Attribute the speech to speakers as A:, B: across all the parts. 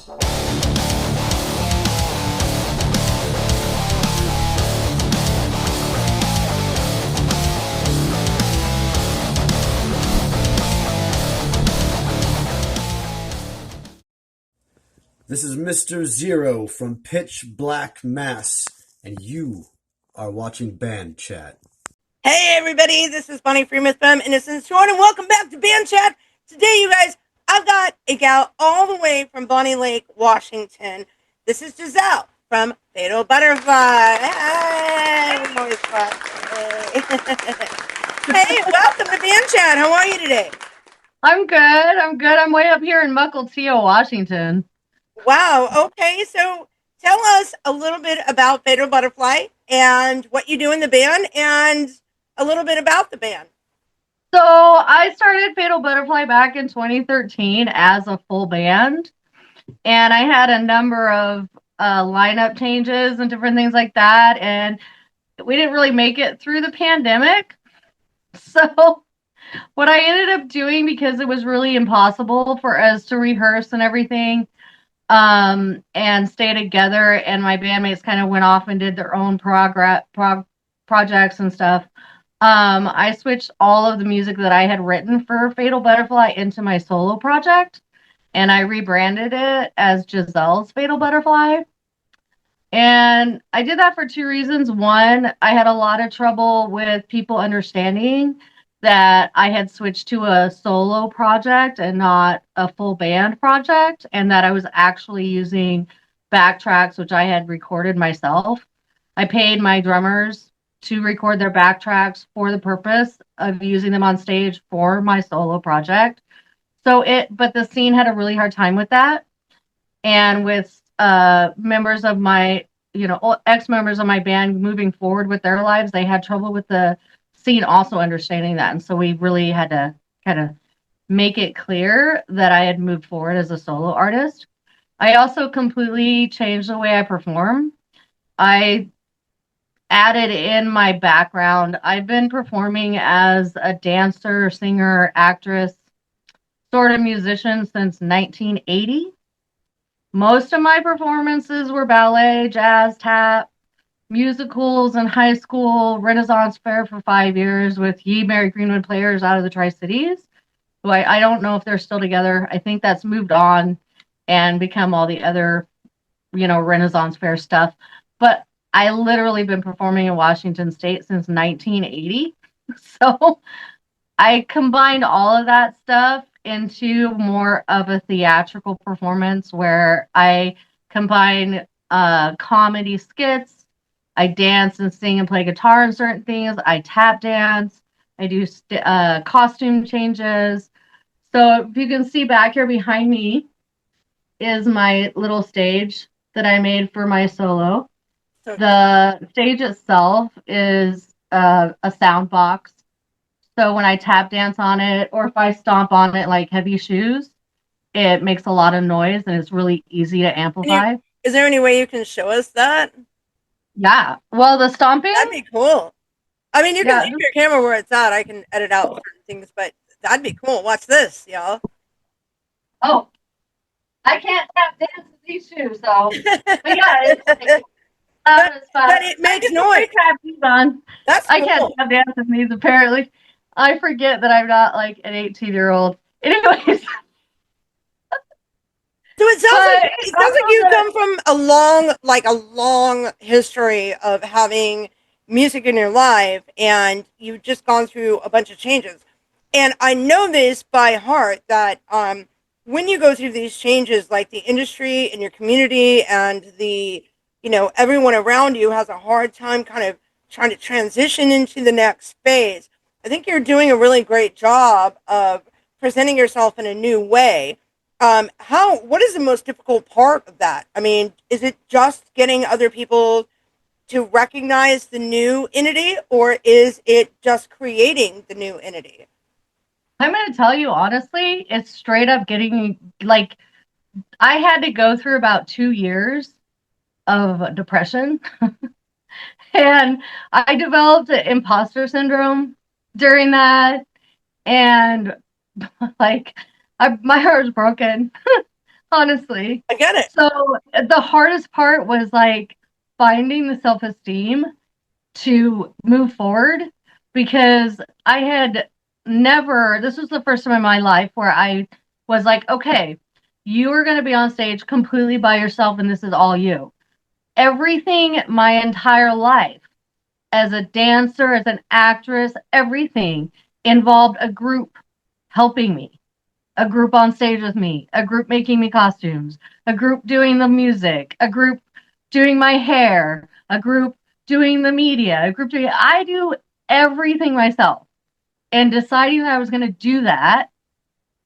A: This is Mr. Zero from Pitch Black Mass, and you are watching Band Chat.
B: Hey everybody, this is Bonny Freimuth from Innocence Short, and welcome back to Band Chat. Today, you guys, I've got a gal all the way from Bonny Lake, Washington. This is Giselle from Fatal Butterfly. Hey, hey, welcome to Band Chat. How are you today?
C: I'm good. I'm way up here in Mukilteo, Washington.
B: Wow. Okay, so tell us a little bit about Fatal Butterfly and what you do in the band, and a little bit about the band.
C: So I started Fatal Butterfly back in 2013 as a full band, and I had a number of lineup changes and different things like that, and we didn't really make it through the pandemic. So what I ended up doing, because it was really impossible for us to rehearse and everything, and stay together, and my bandmates kind of went off and did their own projects and stuff. I switched all of the music that I had written for Fatal Butterfly into my solo project, and I rebranded it as Jazelle's Fatal Butterfly. And I did that for two reasons. One, I had a lot of trouble with people understanding that I had switched to a solo project and not a full band project, and that I was actually using backtracks, which I had recorded myself. I paid my drummers to record their backtracks for the purpose of using them on stage for my solo project. But the scene had a really hard time with that. And with members of my, ex-members of my band moving forward with their lives, they had trouble with the scene also understanding that. And so we really had to kind of make it clear that I had moved forward as a solo artist. I also completely changed the way I perform. I added in my background. I've been performing as a dancer, singer, actress, sort of musician since 1980. Most of my performances were ballet, jazz, tap, musicals in high school, Renaissance Fair for 5 years with Ye Merry Greenwood Players out of the Tri-Cities, who I don't know if they're still together. I think that's moved on and become all the other, Renaissance Fair stuff. But I literally been performing in Washington State since 1980. So I combined all of that stuff into more of a theatrical performance where I combine comedy skits. I dance and sing and play guitar in certain things. I tap dance. I do costume changes. So if you can see back here behind me is my little stage that I made for my solo. Okay. The stage itself is a sound box. So when I tap dance on it, or if I stomp on it like heavy shoes, it makes a lot of noise and it's really easy to amplify.
B: Is there any way you can show us that?
C: Yeah. Well, the stomping?
B: That'd be cool. I mean, you can leave your camera where it's at. I can edit out certain things, but that'd be cool. Watch this, y'all.
C: Oh, I can't tap dance with these shoes, so. But yeah, but
B: it makes noise.
C: That's cool. I can't tap dance with these, apparently. I forget that I'm not like an 18-year-old. Anyways.
B: So it sounds like you come from a long history of having music in your life, and you've just gone through a bunch of changes. And I know this by heart that when you go through these changes, like the industry and your community and the, everyone around you has a hard time kind of trying to transition into the next phase. I think you're doing a really great job of presenting yourself in a new way. What is the most difficult part of that? I mean, is it just getting other people to recognize the new entity, or is it just creating the new entity?
C: I'm going to tell you honestly, it's straight up getting, like, I had to go through about 2 years of depression and I developed imposter syndrome during that. And like, my heart was broken. honestly.
B: I get it.
C: So the hardest part was like finding the self-esteem to move forward because I had never, this was the first time in my life where I was like, okay, you are going to be on stage completely by yourself and this is all you. Everything my entire life as a dancer, as an actress, everything involved a group helping me, a group on stage with me, a group making me costumes, a group doing the music, a group doing my hair, a group doing the media, a group doing, I do everything myself. And deciding that I was going to do that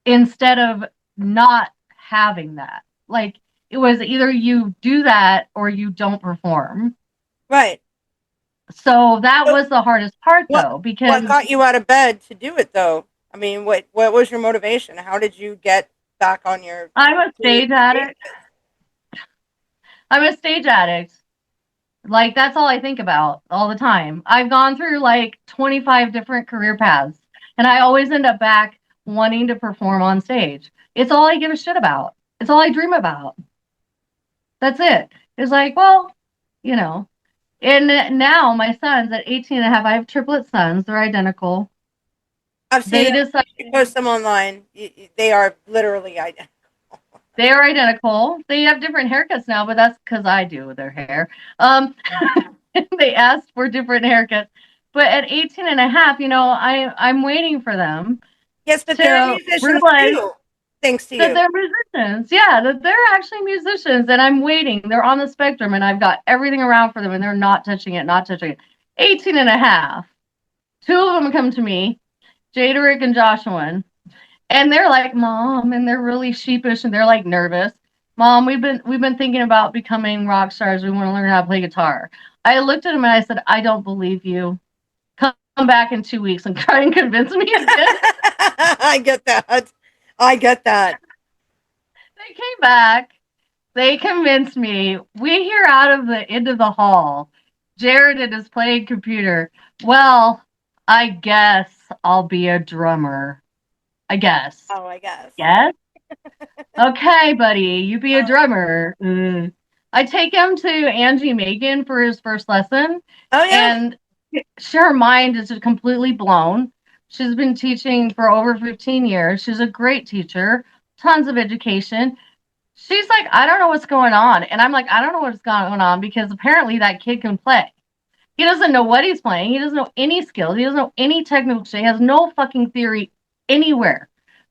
C: instead of not having that. Like, it was either you do that or you don't perform.
B: Right.
C: So that
B: So
C: was the hardest part,
B: what
C: though, because
B: what got you out of bed to do it, though? I mean, what was your motivation? How did you get back on your
C: I'm a
B: feet?
C: stage addict. I'm a stage addict. Like, that's all I think about all the time. I've gone through like 25 different career paths, and I always end up back wanting to perform on stage. It's all I give a shit about. It's all I dream about. That's it. It's like, well, you know. And now my sons at 18 and a half, I have triplet sons. They're identical.
B: I've seen
C: They
B: them.
C: decided
B: You post them online. They are literally identical.
C: they are identical. They have different haircuts now, but that's because I do with their hair. Um, they asked for different haircuts. But at 18 and a half, I'm waiting for them
B: Yes, but they're
C: to
B: musicians
C: realize
B: too, thanks to
C: that
B: you.
C: they're musicians. Yeah, that they're actually musicians. And I'm waiting. They're on the spectrum and I've got everything around for them and they're not touching it, not touching it. 18 and a half. Two of them come to me, Jaderick and Joshua. And they're like, Mom, and they're really sheepish and they're like nervous. Mom, we've been thinking about becoming rock stars. We want to learn how to play guitar. I looked at them and I said, I don't believe you. Come back in 2 weeks and try and convince me again.
B: I get that. I get that.
C: They came back. They convinced me. We hear out of the end of the hall, Jared and his playing computer. Well, I guess I'll be a drummer. I guess.
B: Oh, I guess.
C: Yes? Okay, buddy, you be a
B: Oh,
C: drummer. I take him to Angie Megan for his first lesson,
B: oh yeah.
C: and her mind is completely blown. She's been teaching for over 15 years. She's a great teacher, tons of education. She's like, I don't know what's going on. And I'm like, I don't know what's going on because apparently that kid can play. He doesn't know what he's playing. He doesn't know any skills. He doesn't know any technical shit. He has no fucking theory anywhere.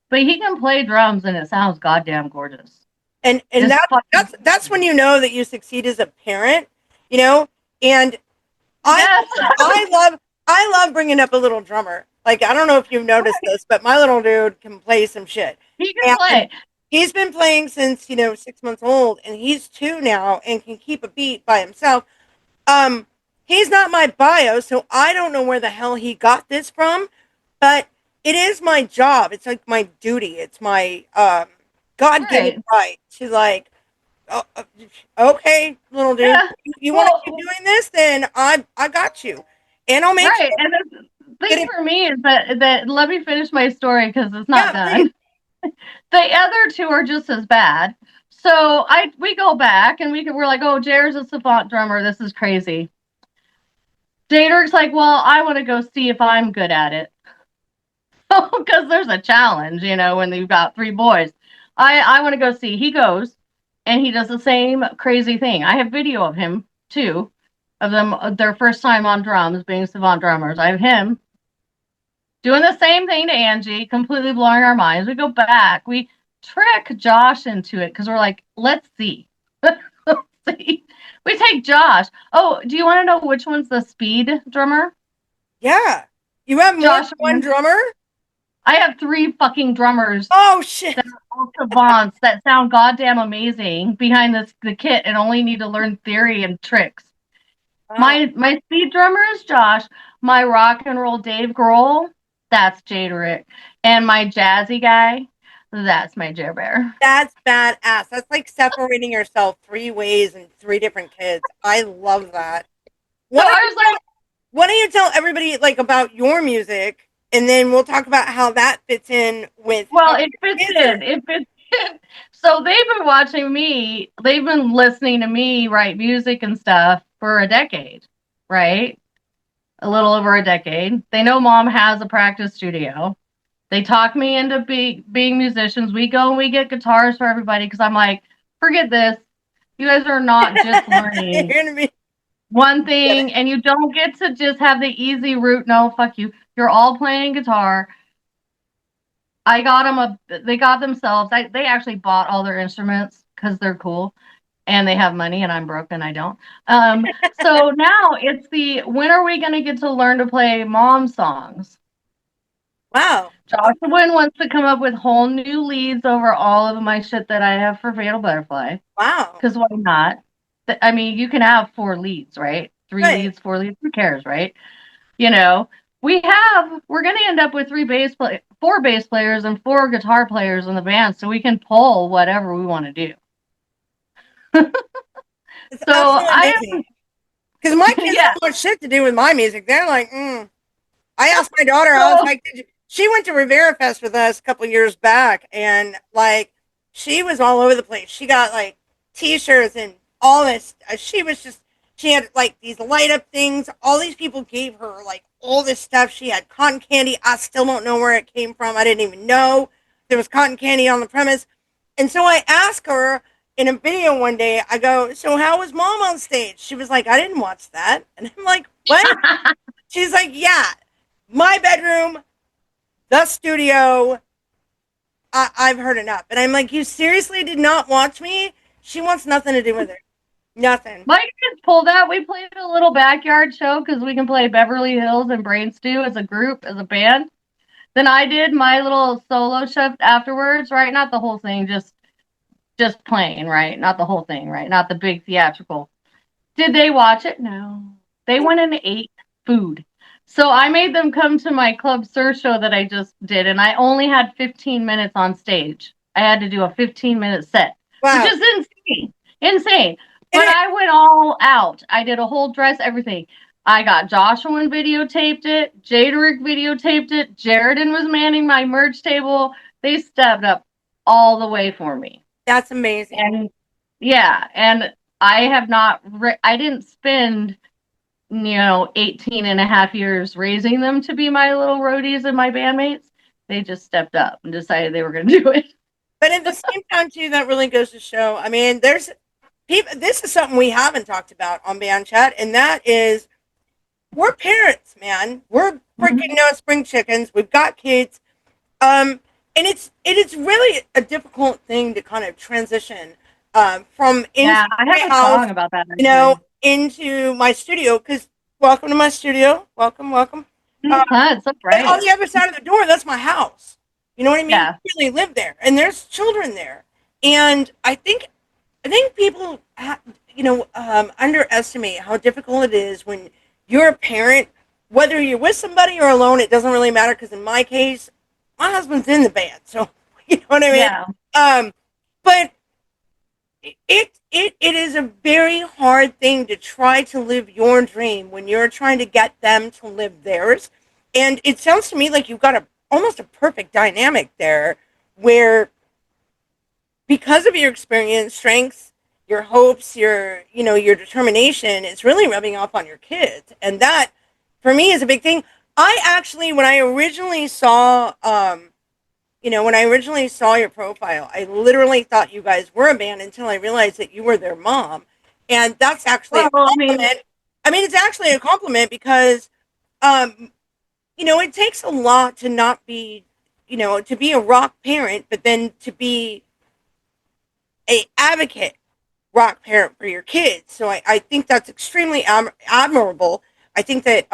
C: But he can play drums and it sounds goddamn gorgeous.
B: And
C: Just fucking
B: that's when you know that you succeed as a parent, you know. And I
C: yes.
B: I love bringing up a little drummer. Like, I don't know if you've noticed this, but my little dude can play some shit.
C: He can
B: And
C: play.
B: he's been playing since, 6 months old, and he's 2 now and can keep a beat by himself. Um, he's not my bio, so I don't know where the hell he got this from, but it is my job. It's like my duty. It's my God-given
C: Right.
B: right to, like, oh, okay, little dude,
C: Yeah.
B: you want to keep
C: Well,
B: doing this, then I got you, and I'll make
C: right.
B: sure
C: And the
B: that
C: thing
B: it.
C: for me is that let me finish my story because it's not
B: Yeah, please.
C: done. The other two are just as bad. So we go back and we're like, oh, Jared's a savant drummer. This is crazy. Jader's like, well, I want to go see if I'm good at it. Because there's a challenge, when you've got three boys. I want to go see. He goes and he does the same crazy thing. I have video of him too, of them their first time on drums being savant drummers. I have him doing the same thing to Angie, completely blowing our minds. We go back, we trick Josh into it because we're like, let's see. Let's see. We take Josh. Oh, do you want to know which one's the speed drummer?
B: Yeah, you have more than
C: Josh,
B: one drummer.
C: I have three fucking drummers
B: Oh shit!
C: that are all savants that sound goddamn amazing behind the kit and only need to learn theory and tricks.
B: Wow.
C: My speed drummer is Josh. My rock and roll Dave Grohl, that's Jaderick. And my jazzy guy, that's my Jer Bear.
B: That's badass. That's like separating yourself 3 ways and 3 different kids. I love that.
C: So
B: Why don't
C: I
B: you
C: was like,
B: why don't you tell everybody like about your music, and then we'll talk about how that fits in with
C: well,
B: how
C: it
B: your
C: fits
B: kids are.
C: in. It fits in. So they've been watching me. They've been listening to me write music and stuff for a decade, right? A little over a decade. They know mom has a practice studio. They talk me into being musicians. We go and we get guitars for everybody because I'm like, forget this. You guys are not just learning
B: You're gonna be
C: one thing, and you don't get to just have the easy route. No, fuck you. You're all playing guitar. I got them they got themselves. They actually bought all their instruments because they're cool and they have money, and I'm broke and I don't. So now it's when are we going to get to learn to play mom songs?
B: wow.
C: Joshua wants to come up with whole new leads over all of my shit that I have for Fatal Butterfly.
B: Wow.
C: Because why not? I mean, you can have 4 leads, right? 3
B: Right.
C: leads, 4 leads. Who cares, right? You know, we're going to end up with 4 bass players and 4 guitar players in the band, so we can pull whatever we want to do.
B: It's
C: So
B: absolutely amazing. Because my kids
C: yeah.
B: don't want shit to do with my music. They're like, I asked my daughter, I was like, she went to Rivera Fest with us a couple years back, and like, she was all over the place. She got like t-shirts and all this. She had like these light up things. All these people gave her like all this stuff. She had cotton candy. I still don't know where it came from. I didn't even know there was cotton candy on the premise. And so I asked her in a video one day, I go, so how was mom on stage? She was like, I didn't watch that. And I'm like, what? She's like, yeah, my bedroom, the studio. I've heard enough. And I'm like, you seriously did not watch me? She wants nothing to do with it. Nothing.
C: My kids pulled out. We played a little backyard show because we can play Beverly Hills and Brain Stew as a group, as a band. Then I did my little solo shift afterwards, right? Not the whole thing, just playing, right? Not the whole thing, right? Not the big theatrical. Did they watch it? No. They went and ate food. So I made them come to my Club Sir show that I just did, and I only had 15 minutes on stage. I had to do a 15-minute set,
B: Wow.
C: which is insane. Insane. But I went all out. I did a whole dress, everything. I got Joshua and videotaped it. Jaderick videotaped it. Jaredin was manning my merch table. They stepped up all the way for me.
B: That's amazing.
C: And yeah, and I have not, I didn't spend, 18 and a half years raising them to be my little roadies and my bandmates. They just stepped up and decided they were going to do it.
B: But at the same time, too, that really goes to show, I mean, this is something we haven't talked about on Band Chat, and that is, we're parents, man. We're freaking no spring chickens. We've got kids. And it is really a difficult thing to kind of transition from into
C: I have a
B: house,
C: song about that. Actually.
B: Into my studio. Because welcome to my studio. Welcome.
C: It's so bright.
B: On the other side of the door, that's my house. You know what I mean?
C: Yeah.
B: I really live there, and there's children there. And I think people, underestimate how difficult it is when you're a parent, whether you're with somebody or alone. It doesn't really matter because in my case, my husband's in the band, so you know what I mean.
C: Yeah.
B: But it is a very hard thing to try to live your dream when you're trying to get them to live theirs. And it sounds to me like you've got almost a perfect dynamic there, where because of your experience, strengths, your hopes, your determination, it's really rubbing off on your kids, and that for me is a big thing. I actually, when I originally saw your profile, I literally thought you guys were a band until I realized that you were their mom. And that's actually a compliment. I mean, it's actually a compliment because, it takes a lot to not be, to be a rock parent, but then to be a advocate rock parent for your kids. So I think that's extremely admirable. I think that,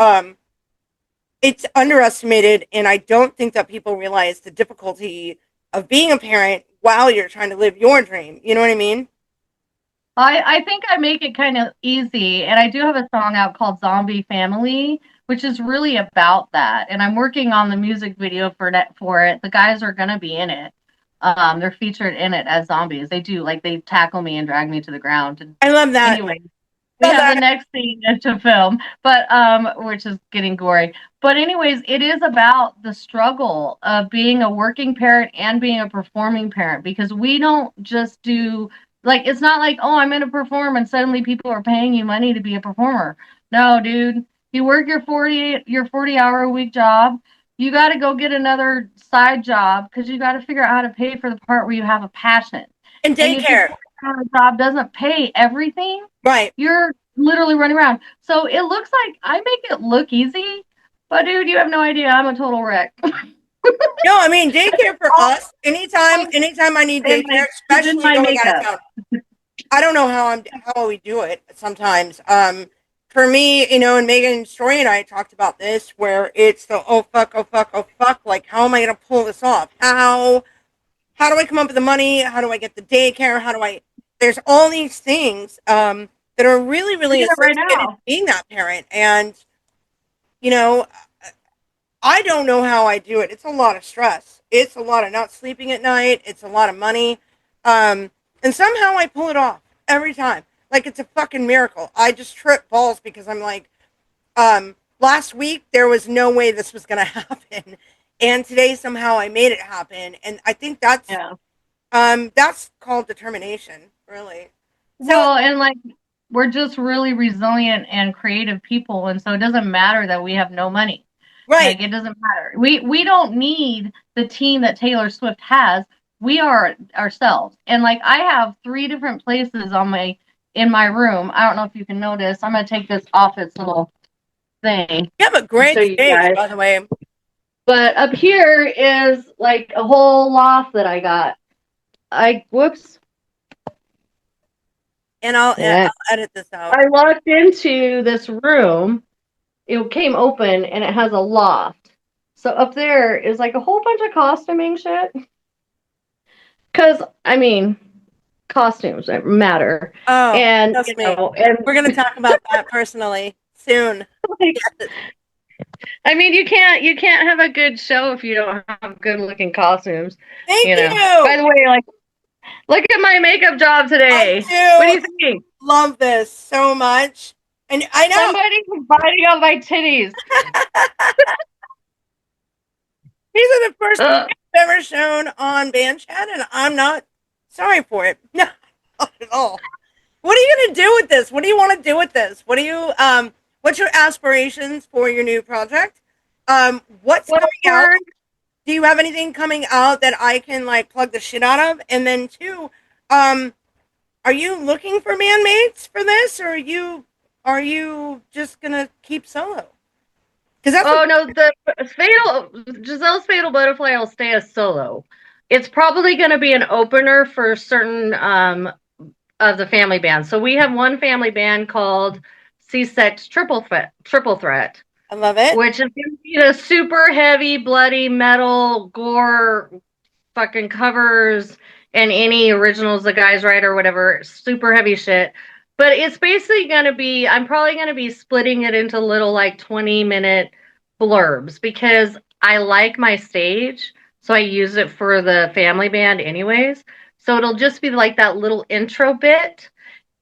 B: it's underestimated, and I don't think that people realize the difficulty of being a parent while you're trying to live your dream. You know what I mean?
C: I think I make it kind of easy, and I do have a song out called Zombie Family, which is really about that. And I'm working on the music video for it. The guys are going to be in it. They're featured in it as zombies. They do, like, they tackle me and drag me to the ground.
B: I love that.
C: Anyway, We have the next scene to film, but which is getting gory. But anyways, it is about the struggle of being a working parent and being a performing parent, because we don't just do, like, it's not like, oh, I'm going to perform and suddenly people are paying you money to be a performer. No, dude. You work your 40-hour a week job. You got to go get another side job because you got to figure out how to pay for the part where you have a passion.
B: And
C: And if your
B: daycare.
C: 40-hour job doesn't pay everything,
B: Right.
C: you're literally running around. So it looks like I make it look easy, but dude, you have no idea. I'm a total wreck.
B: No, I mean daycare for us. Anytime I need daycare,
C: Even
B: especially
C: my
B: going out of
C: makeup.
B: town. I don't know how we do it sometimes. For me, and Megan Story and I talked about this, where it's the oh fuck, oh fuck, oh fuck. Like, how am I gonna pull this off? How do I come up with the money? How do I get the daycare? There's all these things that are really, really
C: Right
B: associated to
C: now.
B: being that parent. And, you know, I don't know how I do it. It's a lot of stress. It's a lot of not sleeping at night. It's a lot of money. And somehow I pull it off every time. Like, it's a fucking miracle. I just trip balls because I'm like, last week there was no way this was going to happen. And today somehow I made it happen. And I think that's called determination, really.
C: Well, and like, we're just really resilient and creative people, and so it doesn't matter that we have no money.
B: Right.
C: Like, it doesn't matter. We don't need the team that Taylor Swift has. We are ourselves. And like, I have 3 different places in my room. I don't know if you can notice. I'm gonna take this off its little thing.
B: You have a great stage, by the way.
C: But up here is like a whole loft that I got. Whoops.
B: And I'll edit this out.
C: I walked into this room. It came open and it has a loft. So up there is like a whole bunch of costuming shit. Because, I mean, costumes matter.
B: Oh,
C: and,
B: and we're going to talk about that personally soon.
C: I mean, you can't have a good show if you don't have good looking costumes.
B: Thank you.
C: By the way, like, look at my makeup job today.
B: I do.
C: What do you think?
B: Love this so much. And I know
C: somebody's biting on my titties.
B: These are the first things I've ever shown on Band Chat, and I'm not sorry for it. No, not at all. What are you going to do with this? What do you want to do with this? What do you what's your aspirations for your new project? What's coming out? Do you have anything coming out that I can like plug the shit out of? And then 2, are you looking for bandmates for this, or are you just gonna keep solo?
C: No, Giselle's Fatal Butterfly will stay as solo. It's probably going to be an opener for certain of the family bands. So we have one family band called C-Sex Triple Threat.
B: I love it.
C: Which is going to be the super heavy, bloody metal, gore, fucking covers, and any originals the guys write or whatever. Super heavy shit. But it's basically going to be, I'm probably going to be splitting it into little like 20-minute blurbs because I like my stage. So I use it for the family band anyways. So it'll just be like that little intro bit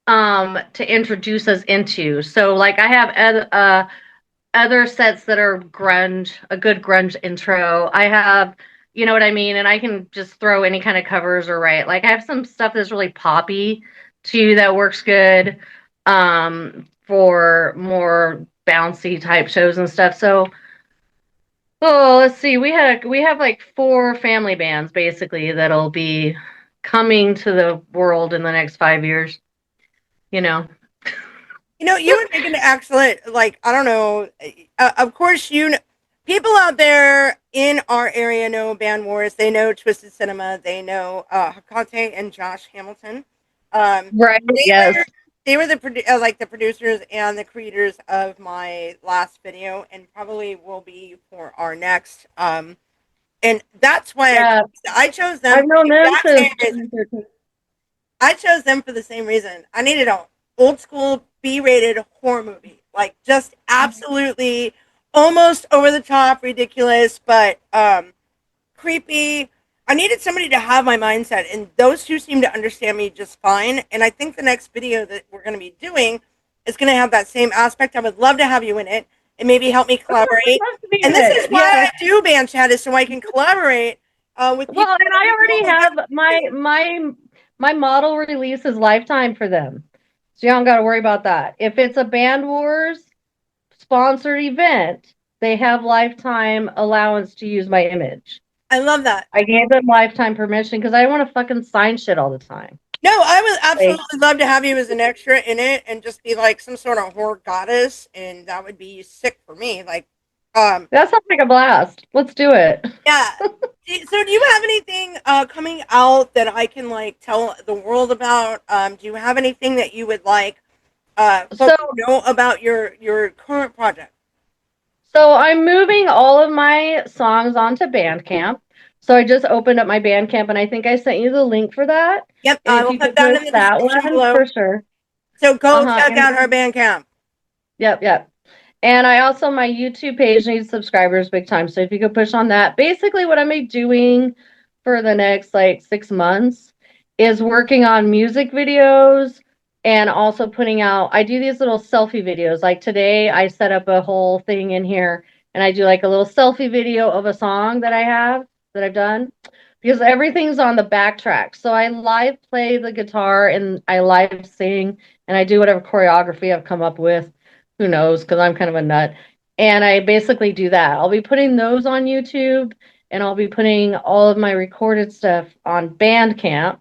C: to introduce us into. So like I have other sets that are grunge, a good grunge intro. I have, you know what I mean? And I can just throw any kind of covers or write. Like I have some stuff that's really poppy too that works good for more bouncy type shows and stuff. So let's see. We have like 4 family bands basically that'll be coming to the world in the next 5 years. You know,
B: you would make an excellent, like, I don't know, of course, people out there in our area know Band Wars. They know Twisted Cinema. They know Hakate and Josh Hamilton.
C: Right, yes.
B: They were the producers and the creators of my last video, and probably will be for our next. And that's why I chose them.
C: I've known them
B: I chose them for the same reason. I needed an old school B-rated horror movie, like just absolutely almost over the top, ridiculous, but creepy. I needed somebody to have my mindset, and those 2 seem to understand me just fine. And I think the next video that we're going to be doing it's going to have that same aspect. I would love to have you in it and maybe help me collaborate.
C: Love to be
B: And
C: in
B: this is
C: it.
B: why
C: Yes.
B: I do band chat, is so I can collaborate with people
C: Well, and
B: that
C: I
B: are
C: already
B: totally
C: have
B: different.
C: my model release is lifetime for them. So you don't got to worry about that. If it's a Band Wars sponsored event, they have lifetime allowance to use my image.
B: I love that.
C: I gave them lifetime permission because I don't want to fucking sign shit all the time.
B: No, I would
C: Like,
B: absolutely love to have you as an extra in it and just be like some sort of horror goddess, and that would be sick for me. Like, um,
C: that sounds like a blast. Let's do it.
B: yeah. So, do you have anything coming out that I can like tell the world about? Do you have anything that you would like
C: So,
B: folks to know about your current project?
C: so I'm moving all of my songs onto Bandcamp. So I just opened up my Bandcamp, and I think I sent you the link for that.
B: Yep,
C: And
B: I
C: if
B: will
C: you
B: put
C: could
B: that
C: push
B: in the
C: that
B: description
C: one
B: below.
C: for sure.
B: So go
C: Uh-huh.
B: check
C: And
B: out her band camp.
C: yep, yep. And I also, my YouTube page needs subscribers big time. So if you could push on that. Basically, what I'm doing for the next like 6 months is working on music videos and also putting out, I do these little selfie videos. Like today, I set up a whole thing in here and I do like a little selfie video of a song that I have that I've done because everything's on the backtrack. So I live play the guitar and I live sing and I do whatever choreography I've come up with. Who knows? Because I'm kind of a nut. And I basically do that. I'll be putting those on YouTube and I'll be putting all of my recorded stuff on Bandcamp.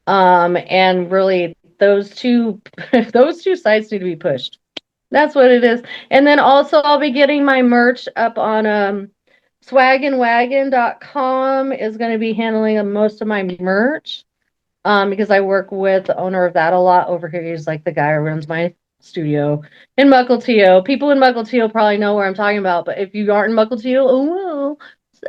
C: And really those two those two sites need to be pushed. That's what it is. And then also I'll be getting my merch up on swagandwagon.com is going to be handling most of my merch. Because I work with the owner of that a lot over here. He's like the guy who runs my studio in Mukilteo. People in Mukilteo probably know where I'm talking about, but if you aren't in Mukilteo, oh well,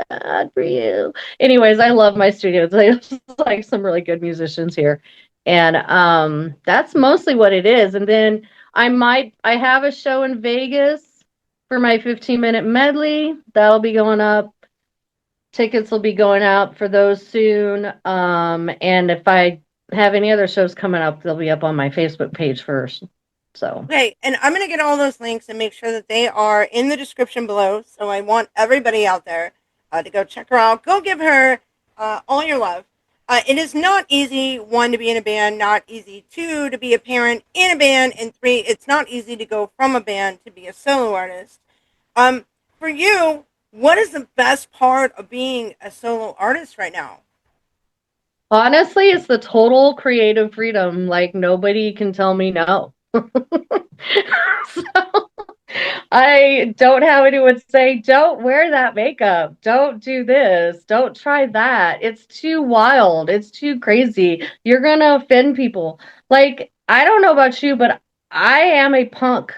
C: sad for you. Anyways, I love my studio. There's like some really good musicians here. And that's mostly what it is. And then I have a show in Vegas for my 15-minute medley. That'll be going up. Tickets will be going out for those soon. And if I have any other shows coming up, they'll be up on my Facebook page first. So,
B: Okay, and I'm going to get all those links and make sure that they are in the description below. So I want everybody out there to go check her out. Go give her all your love. It is not easy, one, to be in a band, not easy, two, to be a parent in a band, and three, it's not easy to go from a band to be a solo artist. For you, what is the best part of being a solo artist right now?
C: honestly, it's the total creative freedom. Like, nobody can tell me no. So, I don't have anyone say, don't wear that makeup, don't do this, don't try that. It's too wild, it's too crazy. You're gonna offend people. Like, I don't know about you, but I am a punk.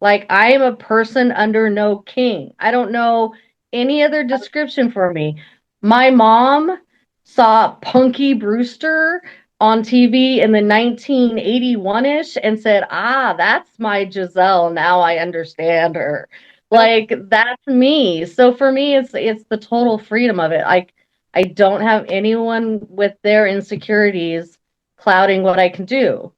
C: Like, I am a person under no king. I don't know any other description for me. My mom saw Punky Brewster on TV in the 1981-ish and said, "Ah, that's my Giselle. Now I understand her." Like, that's me. So for me, it's the total freedom of it. I don't have anyone with their insecurities clouding what I can do.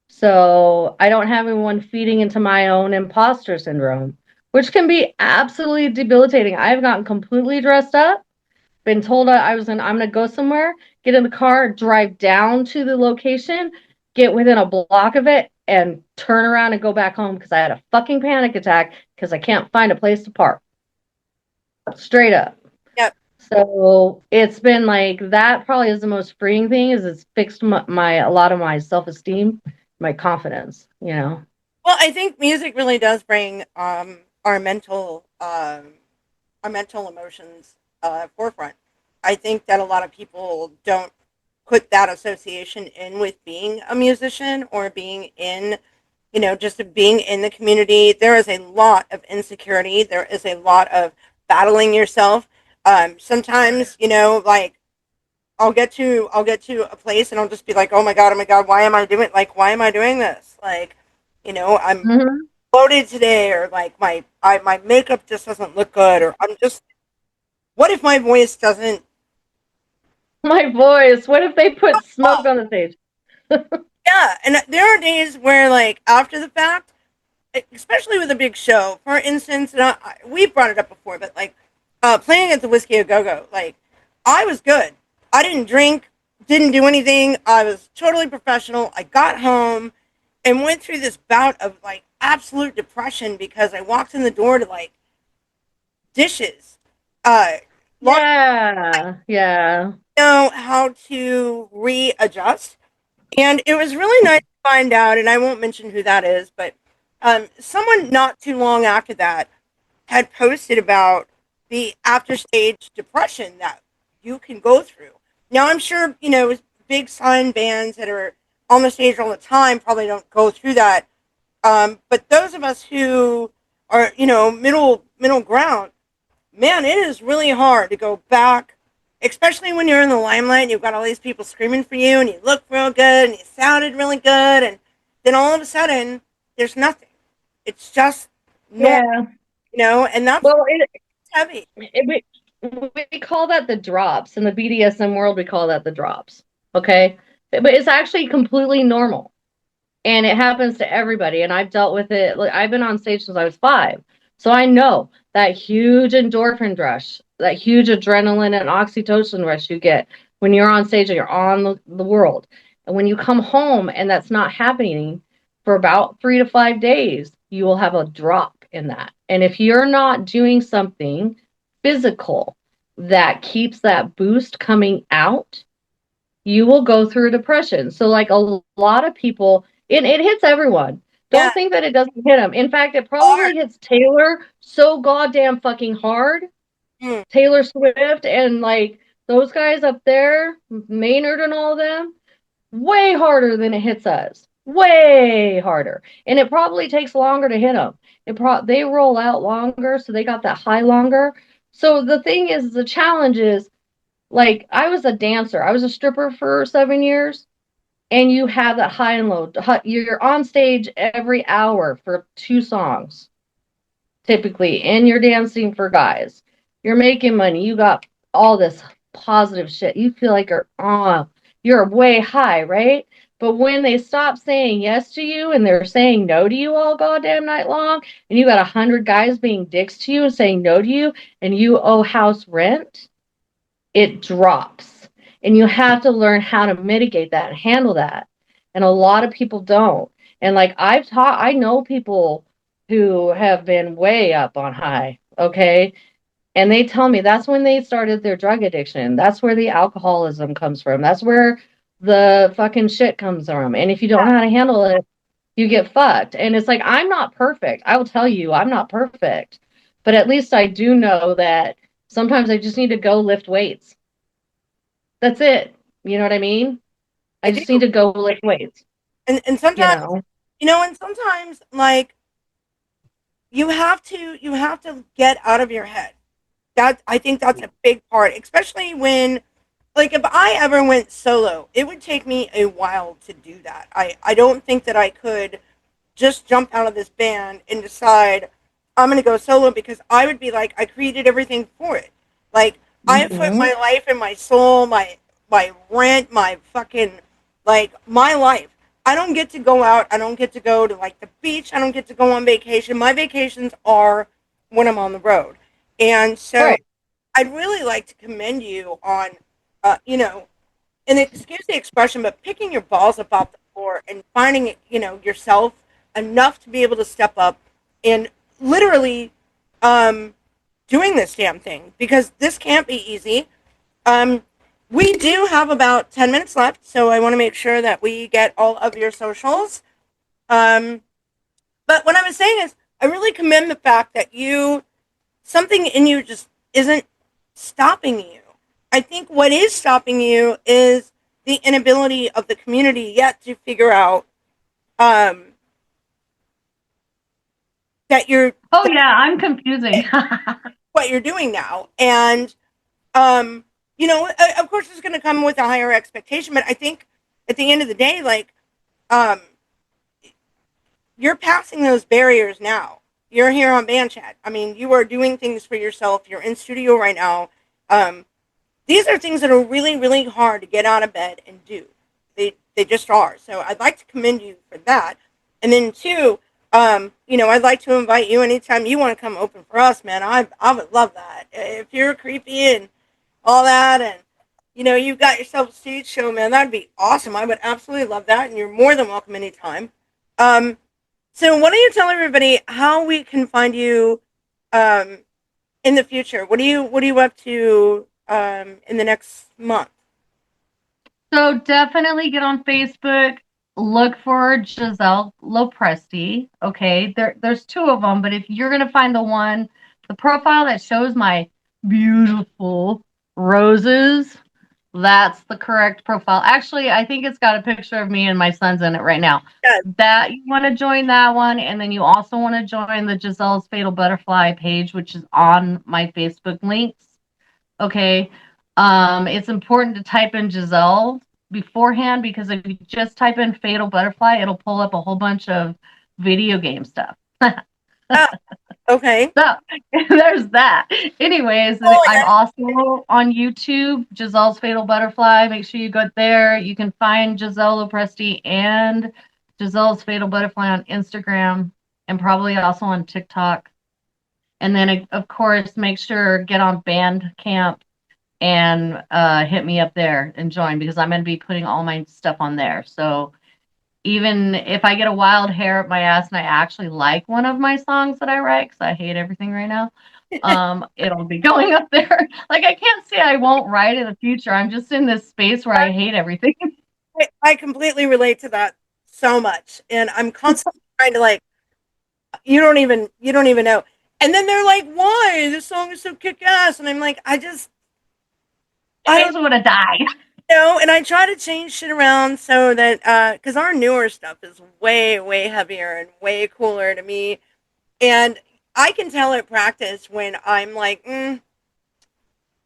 C: So I don't have anyone feeding into my own imposter syndrome, which can be absolutely debilitating. I've gotten completely dressed up, been told I'm gonna go somewhere, get in the car, drive down to the location, get within a block of it, and turn around and go back home because I had a fucking panic attack because I can't find a place to park. Straight up.
B: Yep.
C: So it's been like that. Probably is the most freeing thing. Is it's fixed my a lot of my self-esteem, my confidence.
B: Well, I think music really does bring our mental emotions forefront. I think that a lot of people don't put that association in with being a musician or being in, just being in the community. There is a lot of insecurity. There is a lot of battling yourself. Sometimes, like I'll get to a place and I'll just be like, oh my god, why am I doing this? Like, I'm
C: Mm-hmm.
B: bloated today, or like my makeup just doesn't look good, or what if my voice doesn't
C: My voice. What if they put smoke
B: oh,
C: on the stage?
B: Yeah, and there are days where, like, after the fact, especially with a big show, for instance, and we brought it up before, but like playing at the Whiskey a Go Go, like I was good. I didn't drink, didn't do anything. I was totally professional. I got home and went through this bout of like absolute depression because I walked in the door to like dishes. Uh,
C: Yeah, yeah.
B: know how to readjust. And it was really nice to find out, and I won't mention who that is, but someone not too long after that had posted about the after stage depression that you can go through. Now, I'm sure, big sign bands that are on the stage all the time probably don't go through that. But those of us who are, middle ground, man, it is really hard to go back, especially when you're in the limelight and you've got all these people screaming for you and you look real good and you sounded really good. And then all of a sudden, there's nothing. It's just normal,
C: Yeah.
B: and that's
C: Well,
B: heavy.
C: we call that the drops. In the BDSM world, we call that the drops. Okay? But it's actually completely normal. And it happens to everybody. And I've dealt with it. Like, I've been on stage since I was 5. So I know that huge endorphin rush, that huge adrenaline and oxytocin rush you get when you're on stage and you're on the world. And when you come home and that's not happening for about 3 to 5 days, you will have a drop in that. And if you're not doing something physical that keeps that boost coming out, you will go through depression. So, like a lot of people, it hits everyone.
B: Yeah,
C: Don't think that it doesn't hit them. In fact, it
B: hard.
C: probably hits Taylor so goddamn fucking hard.
B: Mm.
C: Taylor Swift and like those guys up there, Maynard and all of them, way harder than it hits us. Way harder. And it probably takes longer to hit them. They roll out longer, so they got that high longer. So the thing is, the challenge is, like, I was a dancer. I was a stripper for 7 years, and you have that high and low. You're on stage every hour for 2 songs, typically, and you're dancing for guys. You're making money. You got all this positive shit. You feel like you're way high, right? But when they stop saying yes to you and they're saying no to you all goddamn night long, and you got 100 guys being dicks to you and saying no to you, and you owe house rent, it drops. And you have to learn how to mitigate that and handle that. And a lot of people don't. And like I know people who have been way up on high, okay? And they tell me that's when they started their drug addiction. That's where the alcoholism comes from. That's where the fucking shit comes from. And if you don't know how to handle it, you get fucked. And it's like, I'm not perfect. I will tell you, I'm not perfect. But at least I do know that sometimes I just need to go lift weights. That's it. You know what I mean?
B: I
C: I
B: do.
C: just need to go lift weights,
B: And
C: you
B: sometimes,
C: know?
B: and sometimes like you have to get out of your head. That I think that's a big part, especially when, like, if I ever went solo, it would take me a while to do that. I don't think that I could just jump out of this band and decide I'm going to go solo, because I would be like, I created everything for it. Like, I have put
C: Mm-hmm.
B: my life and my soul, my rent, my fucking, like, my life. I don't get to go out. I don't get to go to like the beach. I don't get to go on vacation. My vacations are when I'm on the road. And so
C: Right.
B: I'd really like to commend you on, and excuse the expression, but picking your balls up off the floor and finding, yourself enough to be able to step up and literally um, doing this damn thing, because this can't be easy. Um, we do have about 10 minutes left, so I want to make sure that we get all of your socials. Um, but what I was saying is, I really commend the fact that something in you just isn't stopping you. I think what is stopping you is the inability of the community yet to figure out um, that
C: Oh yeah, I'm confusing.
B: what you're doing now, and of course, it's going to come with a higher expectation. But I think at the end of the day, like, um, you're passing those barriers now. You're here on Band Chat. I mean, you are doing things for yourself. You're in studio right now. These are things that are really, really hard to get out of bed and do. They just are. So I'd like to commend you for that. And then two, I'd like to invite you anytime you want to come open for us, man. I would love that. If you're creepy and all that, and you've got yourself a stage show, man, that'd be awesome. I would absolutely love that, and you're more than welcome anytime. Um, so why don't you tell everybody how we can find you um, in the future? What are you up to in the next month?
C: So definitely get on Facebook. Look for Giselle Lopresti. Okay, there's two of them, but if you're gonna find the profile that shows my beautiful roses, that's the correct profile. Actually, I think it's got a picture of me and my sons in it right now.
B: Yes.
C: That you want to join that one, and then you also want to join the Giselle's Fatal Butterfly page, which is on my Facebook links. Okay. It's important to type in Giselle beforehand because if you just type in Fatal Butterfly, it'll pull up a whole bunch of video game stuff.
B: Oh, okay.
C: So there's that. Anyways, I'm also on YouTube, Giselle's Fatal Butterfly. Make sure you go there. You can find Giselle Lopresti and Giselle's Fatal Butterfly on Instagram and probably also on TikTok. And then, of course, make sure get on Bandcamp and hit me up there and join because I'm going to be putting all my stuff on there. So even if I get a wild hair up my ass and I actually like one of my songs that I write, because I hate everything right now, it'll be going up there. Like I can't say I won't write in the future. I'm just in this space where I hate everything.
B: I completely relate to that so much, and I'm constantly trying to like. You don't even know. And then they're like, "Why this song is so kick ass?" And I'm like, I
C: I
B: don't
C: just want to die.
B: know. And I try to change shit around so that because our newer stuff is way heavier and way cooler to me, and I can tell at practice when I'm like, and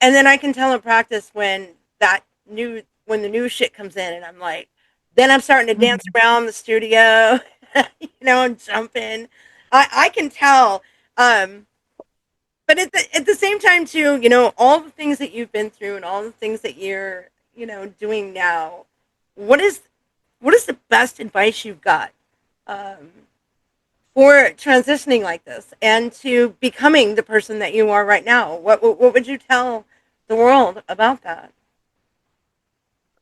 B: then I can tell in practice when the new shit comes in, and I'm like, then I'm starting to dance around the studio, and jumping. I can tell, um, but at the same time too, all the things that you've been through and all the things that you're doing now. What is what is the best advice you've got um, for transitioning like this and to becoming the person that you are right now? What would you tell the world about that?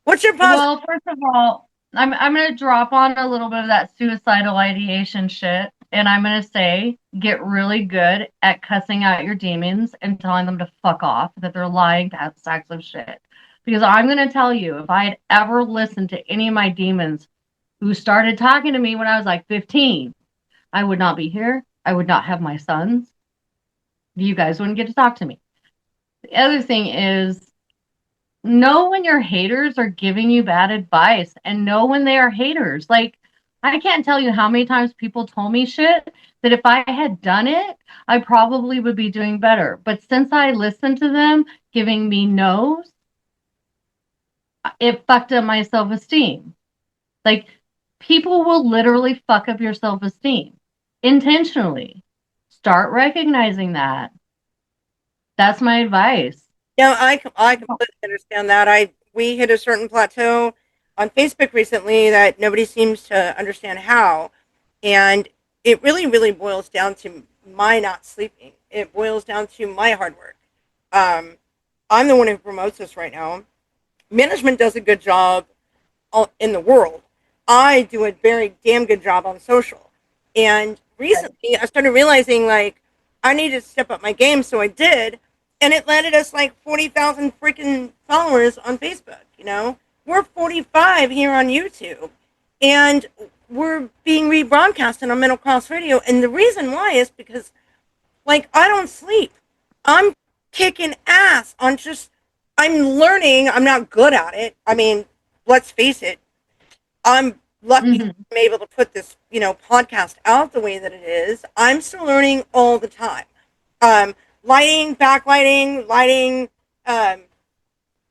B: What's your positive?
C: Well, first of all, I'm gonna drop on a little bit of that suicidal ideation shit, and I'm gonna say get really good at cussing out your demons and telling them to fuck off, that they're lying sacks of shit. Because I'm gonna tell you, if I had ever listened to any of my demons who started talking to me when I was like 15, I would not be here. I would not have my sons. You guys wouldn't get to talk to me. The other thing is know when your haters are giving you bad advice and know when they are haters. Like, I can't tell you how many times people told me shit that if I had done it, I probably would be doing better. But since I listened to them giving me no's, it fucked up my self esteem. Like, people will literally fuck up your self esteem intentionally. Start recognizing that. That's my advice.
B: Yeah, I completely understand that. We hit a certain plateau on Facebook recently that nobody seems to understand how, and it really boils down to my not sleeping. It boils down to my hard work. Um, I'm the one who promotes this right now. Management does a good job in the world. I do a very damn good job on social. And recently I started realizing like I needed to step up my game, so I did. And it landed us like 40,000 freaking followers on Facebook, We're 45 here on YouTube. And we're being rebroadcasted on Kross Radio. And the reason why is because, like, I don't sleep. I'm kicking ass I'm learning. I'm not good at it. I mean, let's face it, I'm lucky
C: Mm-hmm.
B: I'm able to put this, podcast out the way that it is. I'm still learning all the time. Lighting, backlighting, lighting, um,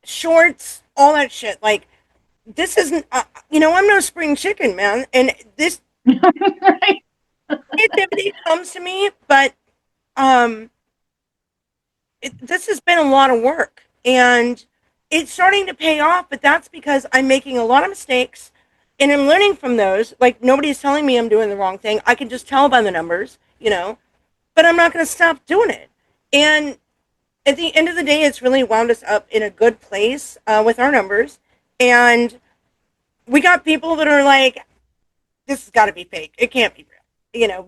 B: shorts, all that shit. Like, this isn't, I'm no spring chicken, man. And this
C: Right.
B: creativity comes to me, but um, this has been a lot of work. And it's starting to pay off, but that's because I'm making a lot of mistakes. And I'm learning from those. Like, nobody's telling me I'm doing the wrong thing. I can just tell by the numbers, but I'm not going to stop doing it. And at the end of the day, it's really wound us up in a good place with our numbers. And we got people that are like, this has got to be fake. It can't be real.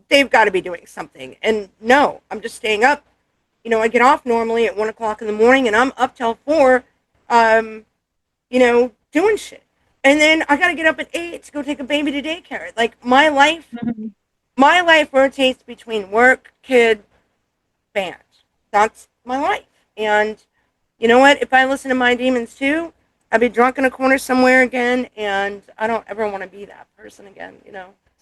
B: They've got to be doing something. And no, I'm just staying up. I get off normally at 1 o'clock in the morning, and I'm up till 4, doing shit. And then I got to get up at 8 to go take a baby to daycare. Like, my life rotates between work, kid, band. That's my life. And you know what? If I listen to My Demons too, I'd be drunk in a corner somewhere again, and I don't ever want to be that person again,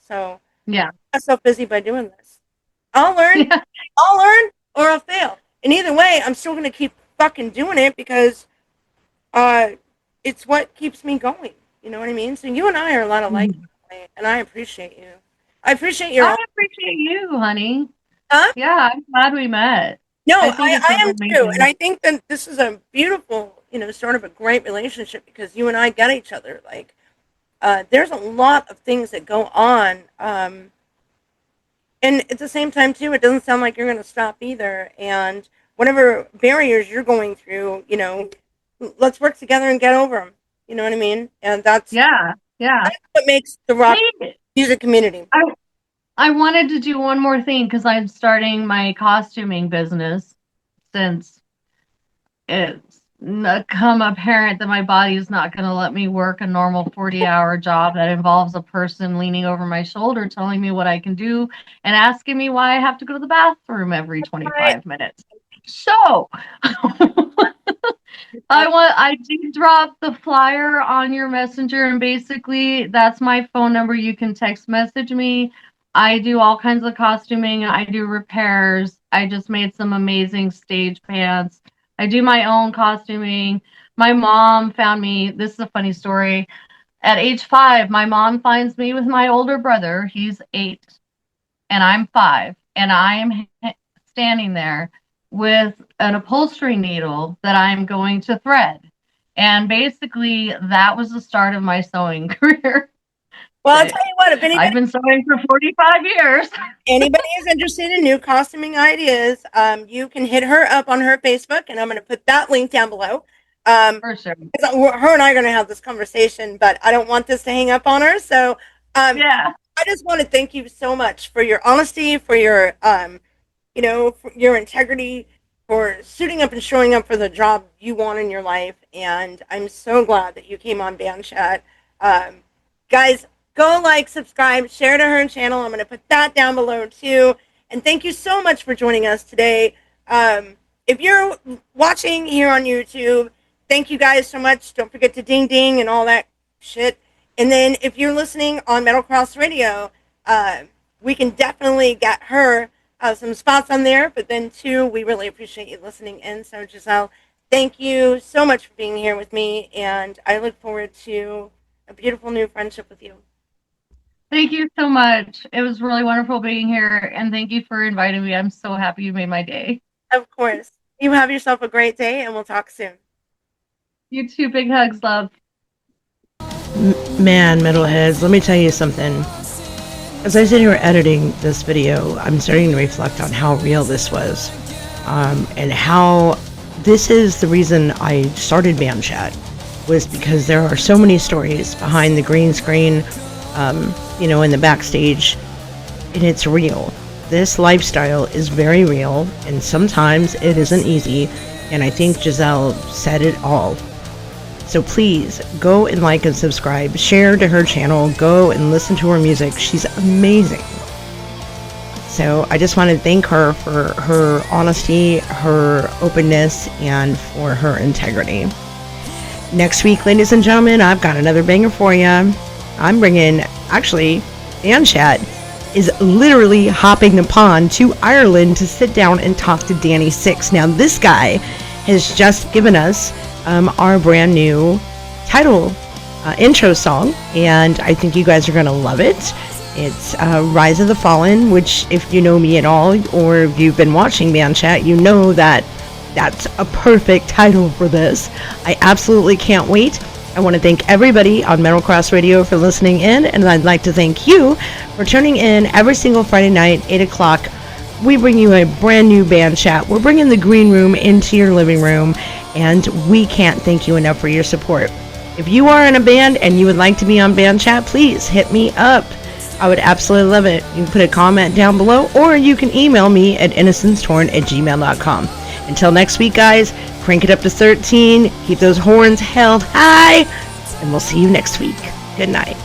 B: So
C: Yeah.
B: I'm so busy by doing this. I'll learn.
C: Yeah.
B: I'll learn or I'll fail. And either way, I'm still going to keep fucking doing it because it's what keeps me going. You know what I mean? So you and I are a lot alike, and I appreciate you. I appreciate your.
C: I appreciate you, honey.
B: Huh?
C: Yeah, I'm glad we met.
B: No,
C: I think
B: I am
C: amazing.
B: too, and I think that this is a beautiful, sort of a great relationship because you and I get each other. Like, there's a lot of things that go on, and at the same time too, it doesn't sound like you're going to stop either. And whatever barriers you're going through, let's work together and get over them. You know what I mean? And that's what makes the rock music community.
C: I wanted to do one more thing because I'm starting my costuming business since it's become apparent that my body is not going to let me work a normal 40-hour job that involves a person leaning over my shoulder telling me what I can do and asking me why I have to go to the bathroom every 25 minutes. So I did drop the flyer on your messenger, and basically that's my phone number. You can text message me. I do all kinds of costuming. I do repairs. I just made some amazing stage pants. I do my own costuming. My mom found me. This is a funny story. At age 5, my mom finds me with my older brother. He's 8 and I'm 5. And I'm standing there with an upholstery needle that I'm going to thread. And basically that was the start of my sewing career.
B: Well, I'll tell you what, if
C: I've been sewing for 45 years.
B: Anybody is interested in new costuming ideas, you can hit her up on her Facebook, and I'm going to put that link down below.
C: For sure.
B: Her and I are going to have this conversation, but I don't want this to hang up on her. So,
C: yeah.
B: I just want to thank you so much for your honesty, for your, for your integrity, for suiting up and showing up for the job you want in your life. And I'm so glad that you came on Band Chat. Guys, go like, subscribe, share to her channel. I'm going to put that down below too. And thank you so much for joining us today. If you're watching here on YouTube, thank you guys so much. Don't forget to ding ding and all that shit. And then if you're listening on Kross Rado, we can definitely get her some spots on there. But then too, we really appreciate you listening in. So Giselle, thank you so much for being here with me. And I look forward to a beautiful new friendship with you.
C: Thank you so much. It was really wonderful being here, and thank you for inviting me. I'm so happy you made my day.
B: Of course. You have yourself a great day, and we'll talk soon.
C: You too. Big hugs, love.
D: Man, metalheads, let me tell you something. As I sit here editing this video, I'm starting to reflect on how real this was, and how this is the reason I started Band Chat, was because there are so many stories behind the green screen, in the backstage, and it's real. This lifestyle is very real, and sometimes it isn't easy, and I think Giselle said it all. So please, go and like and subscribe, share to her channel, go and listen to her music. She's amazing. So I just want to thank her for her honesty, her openness, and for her integrity. Next week, ladies and gentlemen, I've got another banger for you. I'm bringing, Band Chat is literally hopping the pond to Ireland to sit down and talk to Danny Six. Now, this guy has just given us our brand new title intro song, and I think you guys are going to love it. It's Rise of the Fallen, which, if you know me at all, or if you've been watching Band Chat, you know that that's a perfect title for this. I absolutely can't wait. I want to thank everybody on Metal Kross Radio for listening in, and I'd like to thank you for tuning in every single Friday night, 8 o'clock. We bring you a brand new band chat. We're bringing the green room into your living room, and we can't thank you enough for your support. If you are in a band and you would like to be on band chat, please hit me up. I would absolutely love it. You can put a comment down below, or you can email me at innocencetorn@gmail.com. Until next week, guys, crank it up to 13, keep those horns held high, and we'll see you next week. Good night.